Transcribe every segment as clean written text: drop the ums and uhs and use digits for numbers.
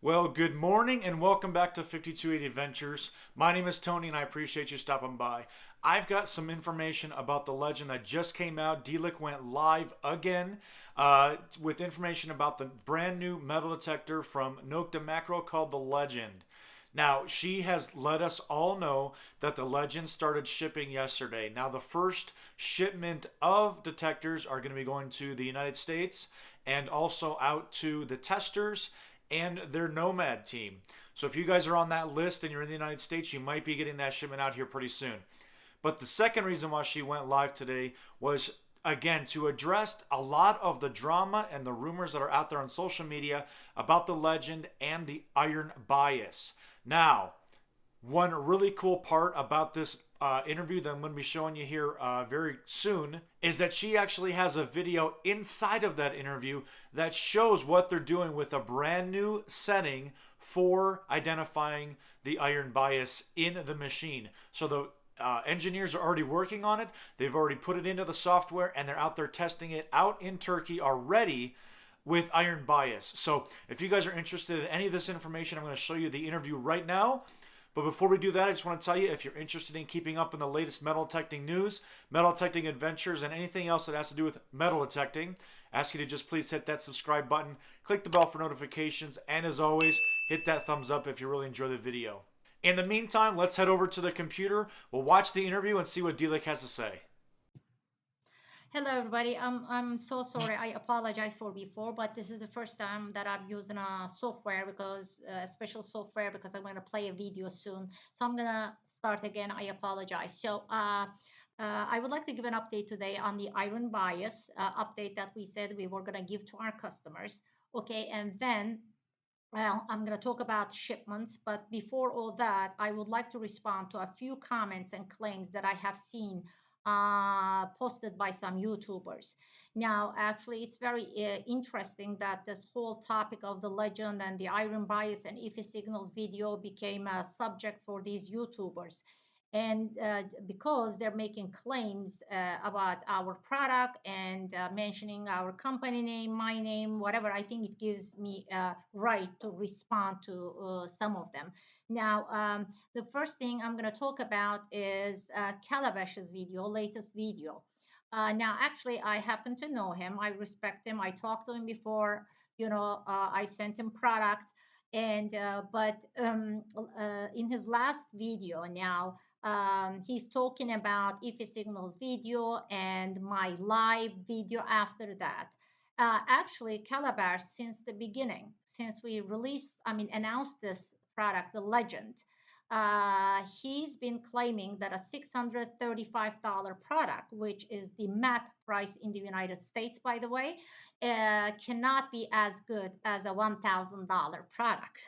Well, good morning and welcome back to 5280 Adventures. My name is Tony and I appreciate you stopping by. I've got some information about the legend that just came out. D-Lick went live again with information about the brand new metal detector from NOKTA MAKRO called the Legend. Now, she has let us all know that the Legend started shipping yesterday. Now, the first shipment of detectors are going to be going to the United States and also out to the testers and their Nomad team. So if you guys are on that list and you're in the United States, you might be getting that shipment out here pretty soon. But the second reason why she went live today was, again, to address a lot of the drama and the rumors that are out there on social media about the Legend and the iron bias. Now, one really cool part about this interview that I'm going to be showing you here very soon is that she actually has a video inside of that interview that shows what they're doing with a brand new setting for identifying the iron bias in the machine. So the engineers are already working on it. They've already put it into the software and they're out there testing it out in Turkey already with iron bias. So if you guys are interested in any of this information, I'm going to show you the interview right now. But before we do that, I just want to tell you, if you're interested in keeping up in the latest metal detecting news, metal detecting adventures, and anything else that has to do with metal detecting, I ask you to just please hit that subscribe button, click the bell for notifications, and as always, hit that thumbs up if you really enjoy the video. In the meantime, let's head over to the computer. We'll watch the interview and see what D-Lick has to say. Hello, everybody. I'm so sorry. I apologize for before, but this is the first time that I'm using a software because a special software because I'm going to play a video soon. So I'm going to start again. I apologize. I would like to give an update today on the iron bias update that we said we were going to give to our customers. Okay, and then well, I'm going to talk about shipments, but before all that, I would like to respond to a few comments and claims that I have seen posted by some YouTubers. Now, actually, it's very interesting that this whole topic of the legend and the iron bias and IFI signals video became a subject for these YouTubers and because they're making claims about our product and mentioning our company name, my name, whatever, I think it gives me a right to respond to some of them. Now, the first thing I'm going to talk about is Calabash's video, latest video. Now, actually, I happen to know him. I respect him. I talked to him before. I sent him product, and but in his last video now he's talking about IFI Signals video and my live video after that. Actually, Calabash, since the beginning, since we announced this product, the Legend, he's been claiming that a $635 product, which is the MAP price in the United States, by the way, cannot be as good as a $1,000 product.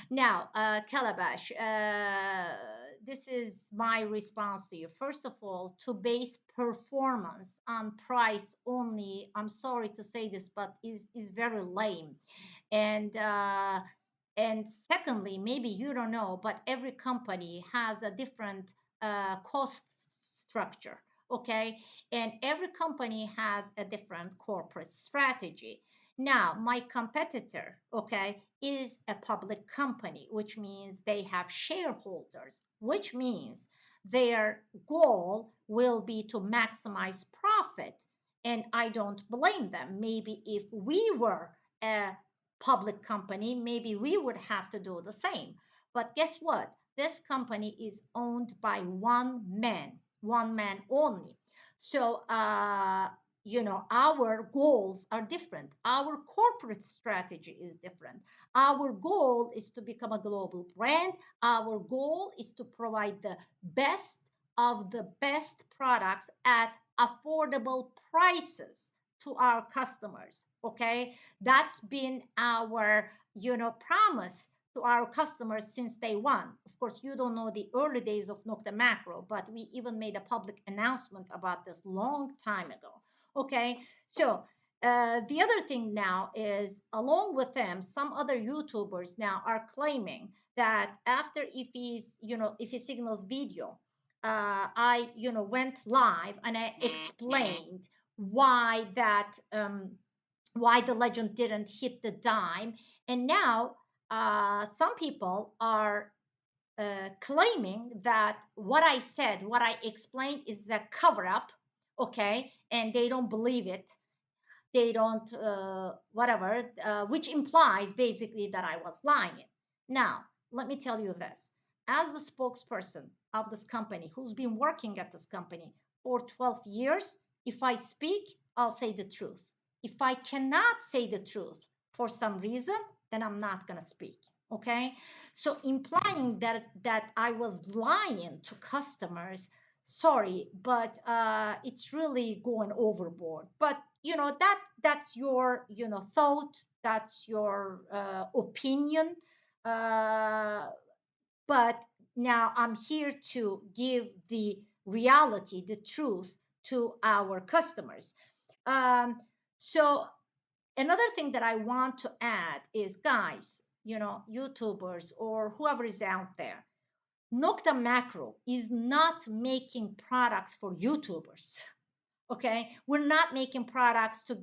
Now, Calabash, this is my response to you. First of all, to base performance on price only, I'm sorry to say this, but is very lame. And and secondly, maybe you don't know, but every company has a different cost structure, okay? And every company has a different corporate strategy. Now, my competitor, okay, is a public company, which means they have shareholders, which means their goal will be to maximize profit. And I don't blame them. Maybe if we were a public company, maybe we would have to do the same. But guess what? This company is owned by one man only. So, our goals are different. Our corporate strategy is different. Our goal is to become a global brand. Our goal is to provide the best of the best products at affordable prices to our customers. Okay, that's been our promise to our customers since day one. Of course, you don't know the early days of Nokta Macro, but we even made a public announcement about this long time ago. Okay, so the other thing now is, along with them, some other YouTubers now are claiming that after Ify Signals video, I went live and I explained why the legend didn't hit the dime, and now some people are claiming that what I said, what I explained is a cover up, okay, and they don't believe it. They don't, whatever, which implies basically that I was lying. Now, let me tell you this. As the spokesperson of this company who's been working at this company for 12 years, if I speak, I'll say the truth. If I cannot say the truth for some reason, then I'm not going to speak. Okay? So implying that I was lying to customers, sorry, but it's really going overboard. But that's your thought, that's your opinion, uh, but now I'm here to give the reality, the truth to our customers. um, so another thing that I want to add is, guys, YouTubers or whoever is out there, Nokta Macro is not making products for YouTubers. Okay, we're not making products to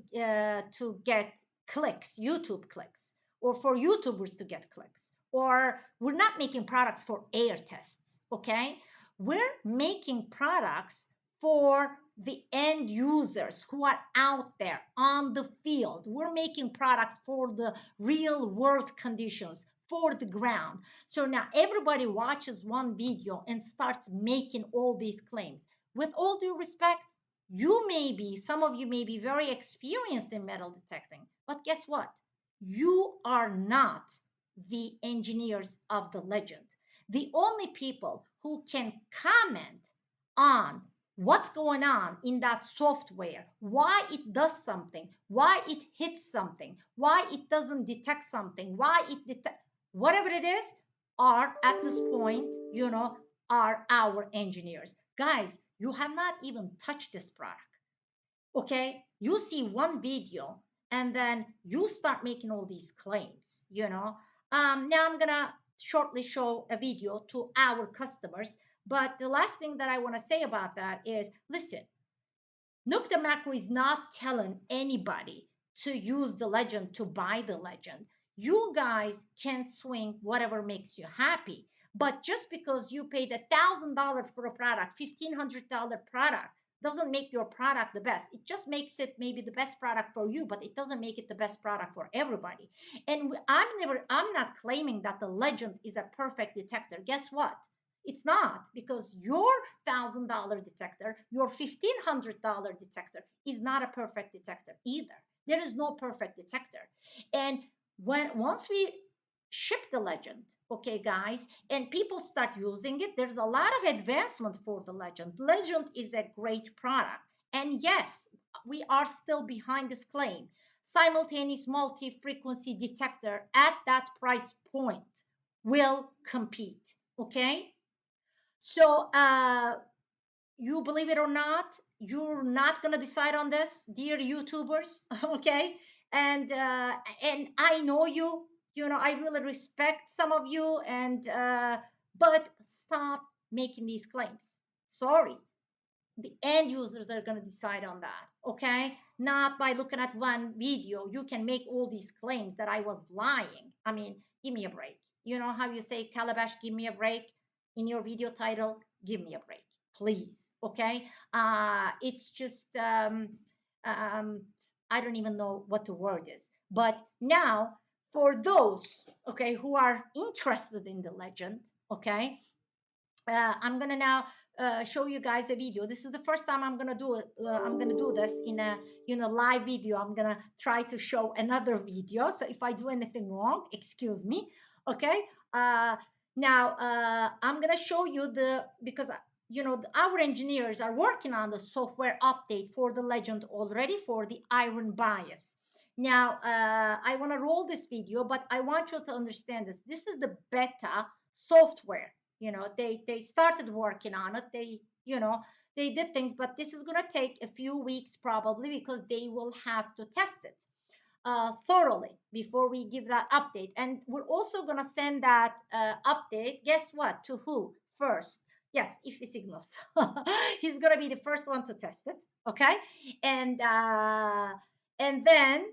get clicks, YouTube clicks, or for YouTubers to get clicks, or we're not making products for air tests. Okay, we're making products for the end users who are out there on the field. We're making products for the real world conditions, for the ground. So now everybody watches one video and starts making all these claims. With all due respect, some of you may be very experienced in metal detecting, but guess what? You are not the engineers of the legend. The only people who can comment on what's going on in that software, why it does something, why it hits something, why it doesn't detect something, why it detect whatever it is, are at this point, are our engineers. Guys, you have not even touched this product. Okay, you see one video and then you start making all these claims. Now I'm gonna shortly show a video to our customers, but the last thing that I want to say about that is, listen, Nukta Macro is not telling anybody to use the legend, to buy the legend. You guys can swing whatever makes you happy. But just because you paid $1,000 for a product, $1,500 product, doesn't make your product the best. It just makes it maybe the best product for you, but it doesn't make it the best product for everybody. And I'm not claiming that the legend is a perfect detector. Guess what? It's not, because your $1,000 detector, your $1,500 detector is not a perfect detector either. There is no perfect detector. And once we ship the legend, okay, guys, and people start using it, there's a lot of advancement for the legend. Legend is a great product. And yes, we are still behind this claim. Simultaneous multi-frequency detector at that price point will compete, okay? So, you believe it or not, you're not gonna decide on this, dear YouTubers, okay? And I know you. I really respect some of you, and but stop making these claims. Sorry, the end users are going to decide on that, okay? Not by looking at one video you can make all these claims that I was lying. I mean, give me a break. You know how you say, Calabash, give me a break in your video title? Give me a break, please, okay? It's just um, I don't even know what the word is. But now, for those, okay, who are interested in the legend, okay, I'm gonna now show you guys a video. This is the first time I'm gonna do it. I'm gonna do this in a live video. I'm gonna try to show another video. So if I do anything wrong, excuse me. Okay. Now I'm gonna show you because our engineers are working on the software update for the legend already for the iron bias. Now I want to roll this video, but I want you to understand this. This is the beta software. They started working on it. They did things, but this is going to take a few weeks probably, because they will have to test it thoroughly before we give that update. And we're also going to send that update, guess what, to who first? Yes, Ify Signals. He's going to be the first one to test it. Okay. And then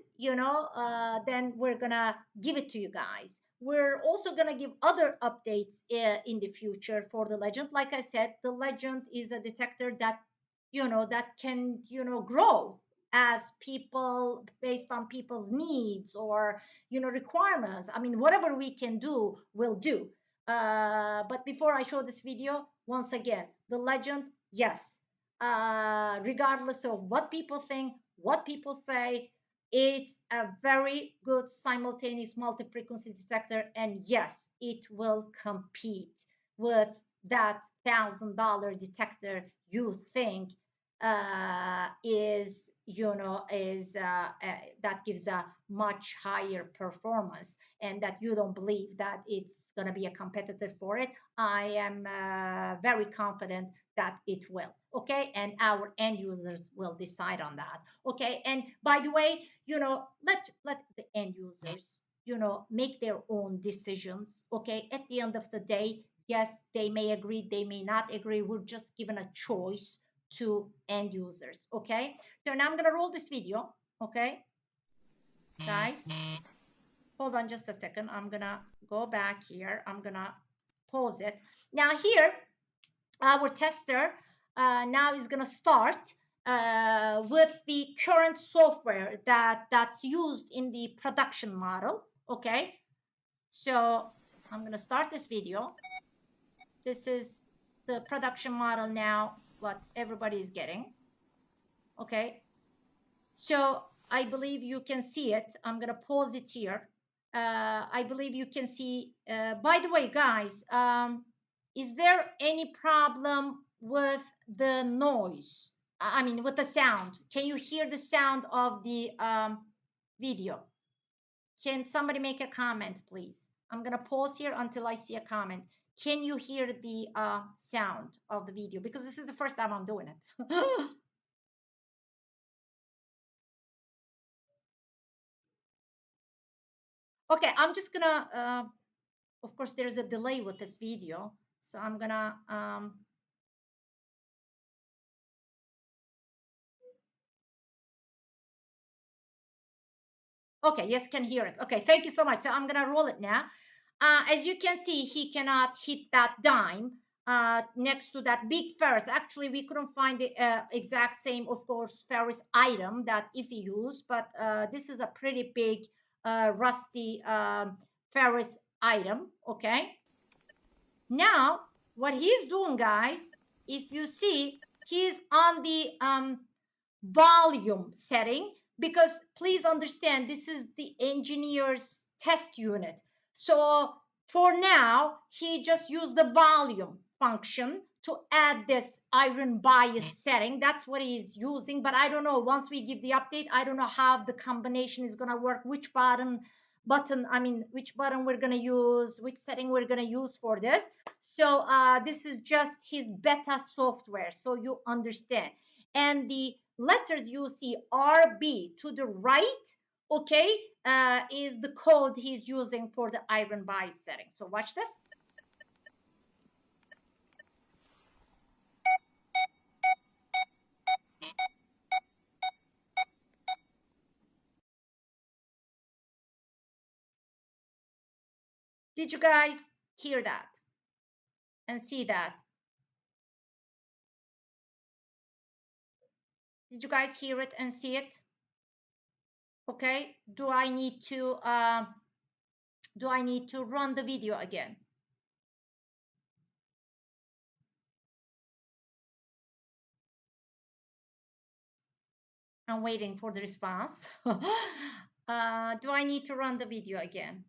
then we're going to give it to you guys. we're also going to give other updates in the future for the legend. Like I said, the legend is a detector that, that can, grow as people, based on people's needs or, requirements. I mean, whatever we can do, we'll do. But before I show this video, once again, the legend, yes, regardless of what people think, what people say, it's a very good simultaneous multi-frequency detector, and yes, it will compete with that $1,000 detector you think that gives a much higher performance, and that you don't believe that it's going to be a competitor for it. I am very confident that it will. Okay, and our end users will decide on that. Okay, and by the way, let the end users, make their own decisions. Okay, at the end of the day, yes, they may agree, they may not agree. We're just given a choice to end users. Okay, so now I'm gonna roll this video. Okay, guys, hold on just a second. I'm gonna go back here. I'm gonna pause it. Now here, our tester now is gonna start with the current software that's used in the production model. Okay, so I'm gonna start this video. This is the production model now, what everybody is getting. Okay, so I believe you can see it. I'm gonna pause it here. I believe you can see. By the way, guys, is there any problem with the noise? I mean, with the sound? Can you hear the sound of the video? Can somebody make a comment, please? I'm gonna pause here until I see a comment. Can you hear the sound of the video? Because this is the first time I'm doing it. Okay, I'm just gonna, of course, there's a delay with this video. So I'm gonna, okay, yes, can hear it. Okay, thank you so much. So I'm gonna roll it now. As you can see, he cannot hit that dime next to that big ferrous. Actually, we couldn't find the exact same, of course, ferrous item that Iffy used, but this is a pretty big rusty ferrous item. Okay. Now, what he's doing, guys, if you see, he's on the volume setting, because please understand, this is the engineer's test unit. So for now, he just used the volume function to add this iron bias setting. That's what he's using, but I don't know. Once we give the update, I don't know how the combination is going to work, which which button we're going to use, which setting we're going to use for this. So this is just his beta software, so you understand. And the letters you see RB to the right, okay, is the code he's using for the iron bias setting. So watch this. Did you guys hear that and see that? Did you guys hear it and see it? Okay. Do I need to run the video again? I'm waiting for the response. Do I need to run the video again?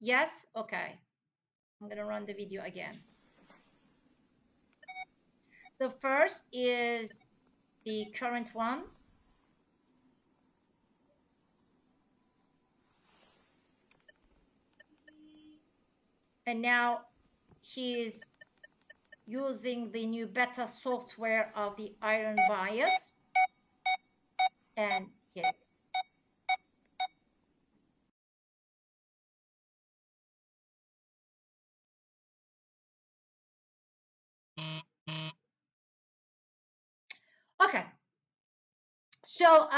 Yes? Okay. I'm going to run the video again. The first is the current one. And now he is using the new beta software of the iron bias and hit it. Okay. So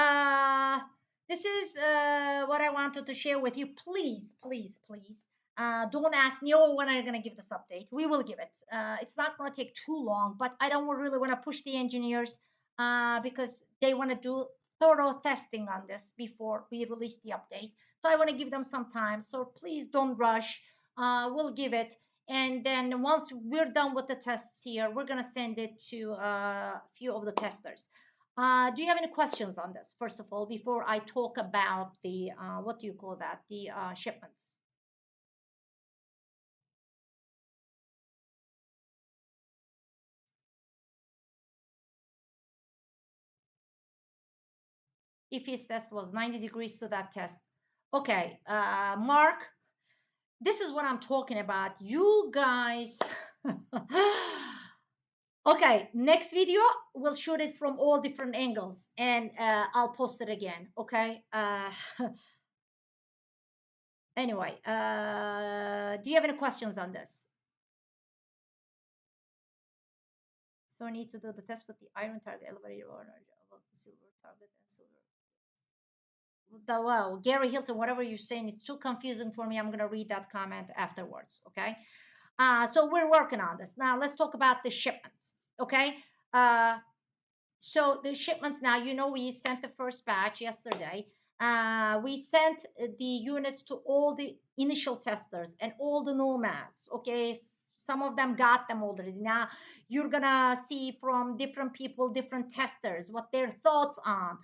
this is what I wanted to share with you. Please, please, please. Don't ask me, oh, when are you going to give this update? We will give it. It's not going to take too long, but I don't really want to push the engineers because they want to do thorough testing on this before we release the update. So I want to give them some time. So please don't rush. We'll give it. And then once we're done with the tests here, we're going to send it to a few of the testers. Do you have any questions on this, first of all, before I talk about the, what do you call that, the shipments? If his test was 90 degrees to that test. Okay, Mark, this is what I'm talking about. You guys. Okay, next video, we'll shoot it from all different angles and I'll post it again. Okay. Anyway, do you have any questions on this? So I need to do the test with the iron target elevator or above the silver target and silver. The wow, Gary Hilton, whatever you're saying, it's too confusing for me. I'm gonna read that comment afterwards. Okay. So we're working on this. Now let's talk about the shipments. Okay. Uh, so the shipments now, we sent the first batch yesterday. We sent the units to all the initial testers and all the nomads. Okay. Some of them got them already. Now you're gonna see from different people, different testers, what their thoughts on.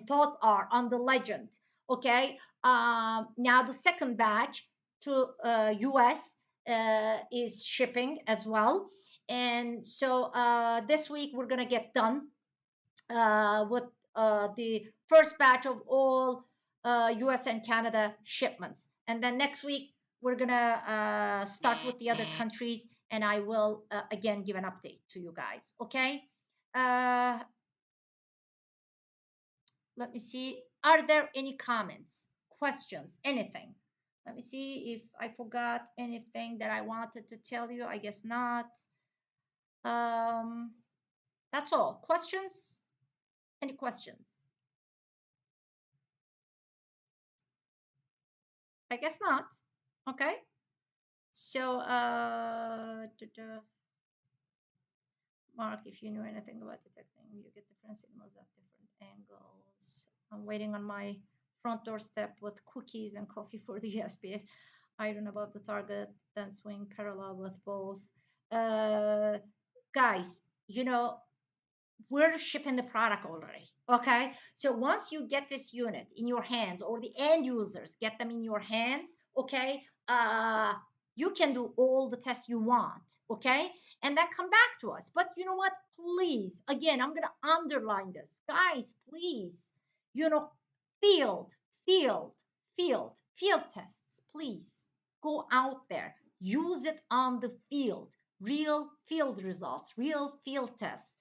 Thoughts are on the legend. Okay. Now the second batch to US is shipping as well. And so this week we're going to get done with the first batch of all US and Canada shipments. And then next week we're going to start with the other countries, and I will again give an update to you guys. Okay. Uh, Let me see. Are there any comments, questions, anything? Let me see if I forgot anything that I wanted to tell you. I guess not. Um, that's all. Questions? Any questions? I guess not. Okay. So, Mark, if you knew anything about detecting, you get different signals at different angles. I'm waiting on my front doorstep with cookies and coffee for the USPS. Iron above the target, then swing parallel with both. Uh, Guys, we're shipping the product already. Okay. So once you get this unit in your hands, or the end users get them in your hands, okay, you can do all the tests you want. Okay. And then come back to us. But you know what? Please, again, I'm going to underline this. Guys, please, you know, field, field, field tests, please go out there, use it on the field, real field results, real field tests,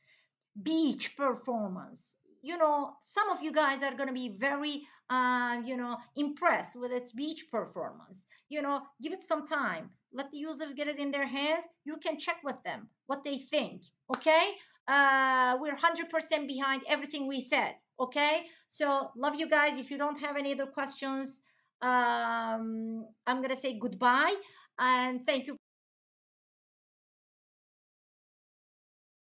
beach performance. Some of you guys are going to be very impressed with its beach performance. Give it some time, let the users get it in their hands, you can check with them what they think. Okay. We're 100% behind everything we said. Okay. So love you guys. If you don't have any other questions, I'm going to say goodbye and thank you